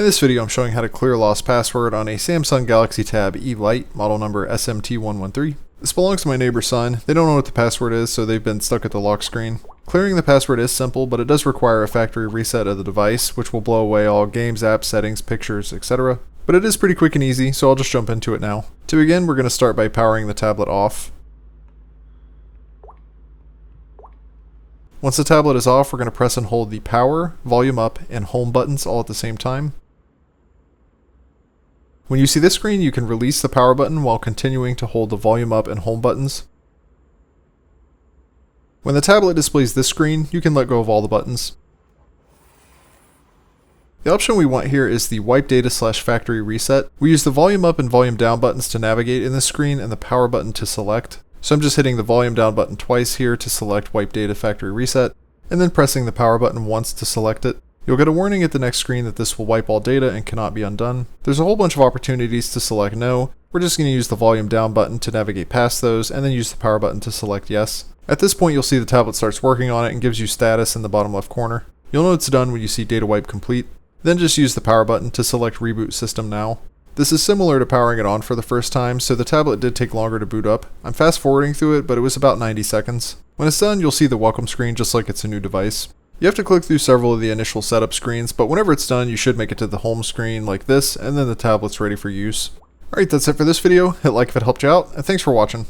In this video I'm showing how to clear lost password on a Samsung Galaxy Tab E Lite, model number SMT113. This belongs to my neighbor's son. They don't know what the password is, so they've been stuck at the lock screen. Clearing the password is simple, but it does require a factory reset of the device, which will blow away all games, apps, settings, pictures, etc. But it is pretty quick and easy, so I'll just jump into it now. To begin, we're going to start by powering the tablet off. Once the tablet is off, we're going to press and hold the power, volume up, and home buttons all at the same time. When you see this screen, you can release the power button while continuing to hold the volume up and home buttons. When the tablet displays this screen, you can let go of all the buttons. The option we want here is the wipe data / factory reset. We use the volume up and volume down buttons to navigate in this screen and the power button to select. So I'm just hitting the volume down button twice here to select wipe data factory reset, and then pressing the power button once to select it. You'll get a warning at the next screen that this will wipe all data and cannot be undone. There's a whole bunch of opportunities to select no. We're just going to use the volume down button to navigate past those, and then use the power button to select yes. At this point you'll see the tablet starts working on it and gives you status in the bottom left corner. You'll know it's done when you see data wipe complete. Then just use the power button to select reboot system now. This is similar to powering it on for the first time, so the tablet did take longer to boot up. I'm fast forwarding through it, but it was about 90 seconds. When it's done, you'll see the welcome screen just like it's a new device. You have to click through several of the initial setup screens, but whenever it's done, you should make it to the home screen like this, and then the tablet's ready for use. Alright, that's it for this video. Hit like if it helped you out, and thanks for watching.